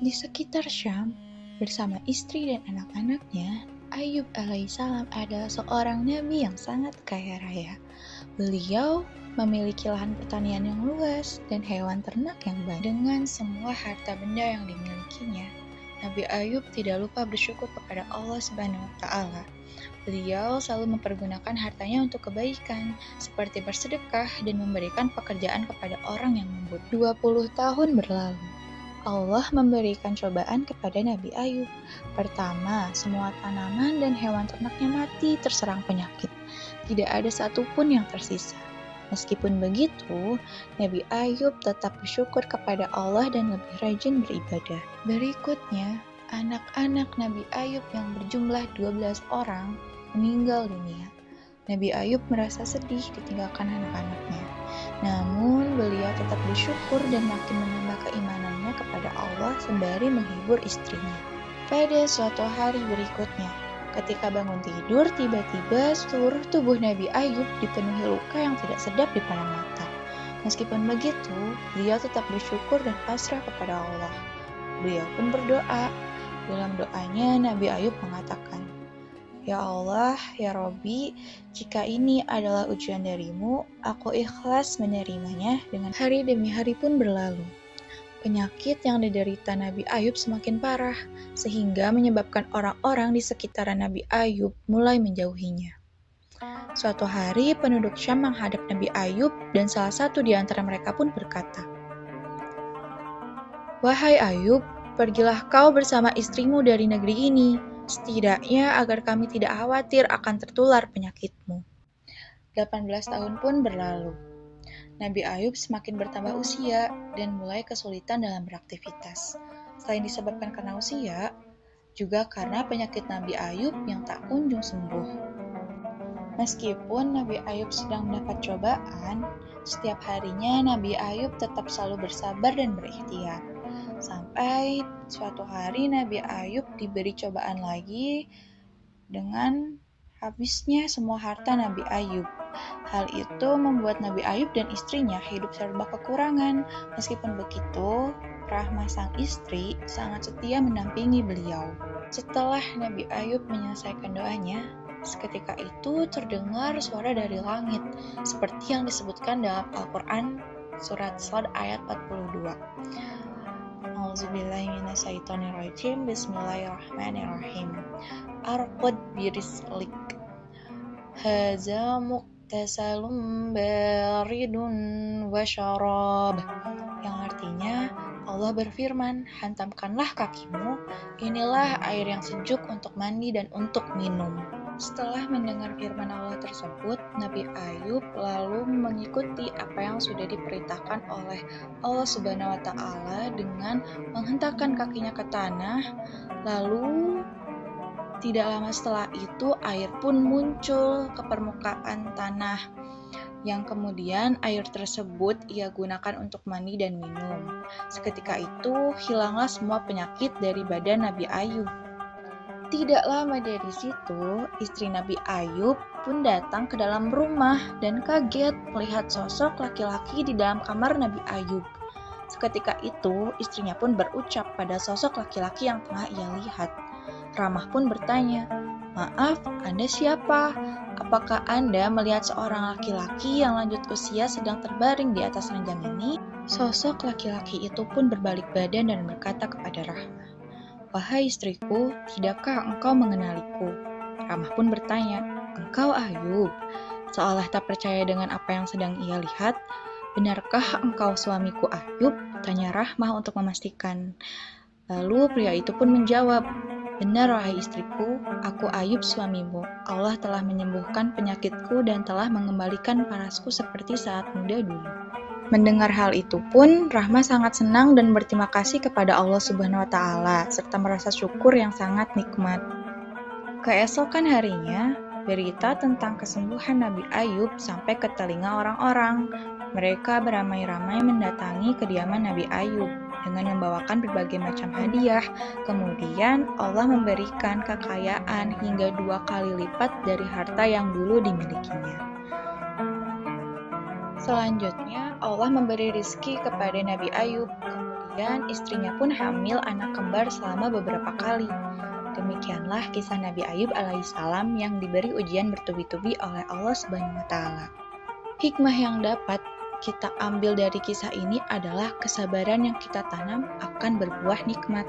Di sekitar Syam, bersama istri dan anak-anaknya, Ayub alaihissalam adalah seorang nabi yang sangat kaya raya. Beliau memiliki lahan pertanian yang luas dan hewan ternak yang banyak. Dengan semua harta benda yang dimilikinya, Nabi Ayub tidak lupa bersyukur kepada Allah Subhanahu wa Ta'ala. Beliau selalu mempergunakan hartanya untuk kebaikan, seperti bersedekah dan memberikan pekerjaan kepada orang yang membutuhkan. 20 tahun berlalu. Allah memberikan cobaan kepada Nabi Ayub. Pertama, semua tanaman dan hewan ternaknya mati terserang penyakit. Tidak ada satupun yang tersisa. Meskipun begitu, Nabi Ayub tetap bersyukur kepada Allah dan lebih rajin beribadah. Berikutnya, anak-anak Nabi Ayub yang berjumlah 12 orang meninggal dunia. Nabi Ayub merasa sedih ditinggalkan anak-anaknya. Namun, beliau tetap bersyukur dan makin menambah keimanannya kepada Allah sembari menghibur istrinya. Pada suatu hari berikutnya, ketika bangun tidur, tiba-tiba seluruh tubuh Nabi Ayub dipenuhi luka yang tidak sedap dipandang mata. Meskipun begitu, beliau tetap bersyukur dan pasrah kepada Allah. Beliau pun berdoa. Dalam doanya, Nabi Ayub mengatakan, "Ya Allah, ya Robbi, jika ini adalah ujian darimu, aku ikhlas menerimanya." Dengan hari demi hari pun berlalu. Penyakit yang diderita Nabi Ayub semakin parah, sehingga menyebabkan orang-orang di sekitaran Nabi Ayub mulai menjauhinya. Suatu hari, penduduk Syam menghadap Nabi Ayub dan salah satu di antara mereka pun berkata, "Wahai Ayub, pergilah kau bersama istrimu dari negeri ini, setidaknya agar kami tidak khawatir akan tertular penyakitmu." 18 tahun pun berlalu. Nabi Ayub semakin bertambah usia dan mulai kesulitan dalam beraktivitas. Selain disebabkan karena usia, juga karena penyakit Nabi Ayub yang tak kunjung sembuh. Meskipun Nabi Ayub sedang mendapat cobaan, setiap harinya Nabi Ayub tetap selalu bersabar dan berikhtiar. Sampai suatu hari Nabi Ayub diberi cobaan lagi dengan habisnya semua harta Nabi Ayub. Hal itu membuat Nabi Ayub dan istrinya hidup serba kekurangan. Meskipun begitu, Rahmah sang istri sangat setia mendampingi beliau. Setelah Nabi Ayub menyelesaikan doanya, seketika itu terdengar suara dari langit, seperti yang disebutkan dalam Al-Quran surat Shad ayat 42. Auzubillahiminasyaitonirrajim. Bismillahirrahmanirrahim. Arqad birislik haza muktasalum baridun wa syarab, yang artinya Allah berfirman, "Hantamkanlah kakimu, inilah air yang sejuk untuk mandi dan untuk minum." Setelah mendengar firman Allah tersebut, Nabi Ayub lalu mengikuti apa yang sudah diperintahkan oleh Allah Subhanahu wa Ta'ala dengan menghentakkan kakinya ke tanah. Lalu tidak lama setelah itu air pun muncul ke permukaan tanah, yang kemudian air tersebut ia gunakan untuk mandi dan minum. Seketika itu hilanglah semua penyakit dari badan Nabi Ayub. Tidak lama dari situ, istri Nabi Ayub pun datang ke dalam rumah dan kaget melihat sosok laki-laki di dalam kamar Nabi Ayub. Seketika itu, istrinya pun berucap pada sosok laki-laki yang tengah ia lihat. Ramah pun bertanya, "Maaf, Anda siapa? Apakah Anda melihat seorang laki-laki yang lanjut usia sedang terbaring di atas ranjang ini?" Sosok laki-laki itu pun berbalik badan dan berkata kepada Rahmah, "Wahai istriku, tidakkah engkau mengenaliku?" Ramah pun bertanya, "Engkau Ayub?" Seolah tak percaya dengan apa yang sedang ia lihat. "Benarkah engkau suamiku Ayub?" tanya Rahmah untuk memastikan. Lalu pria itu pun menjawab, "Benar wahai istriku, aku Ayub suamimu. Allah telah menyembuhkan penyakitku dan telah mengembalikan parasku seperti saat muda dulu." Mendengar hal itu pun, Rahmah sangat senang dan berterima kasih kepada Allah Subhanahu wa Ta'ala, serta merasa syukur yang sangat nikmat. Keesokan harinya, berita tentang kesembuhan Nabi Ayub sampai ke telinga orang-orang. Mereka beramai-ramai mendatangi kediaman Nabi Ayub dengan membawakan berbagai macam hadiah. Kemudian Allah memberikan kekayaan hingga 2 kali lipat dari harta yang dulu dimilikinya. Selanjutnya, Allah memberi rizki kepada Nabi Ayub. Kemudian istrinya pun hamil anak kembar selama beberapa kali. Demikianlah kisah Nabi Ayub alaihissalam yang diberi ujian bertubi-tubi oleh Allah Subhanahu wa taala. Hikmah yang dapat kita ambil dari kisah ini adalah kesabaran yang kita tanam akan berbuah nikmat.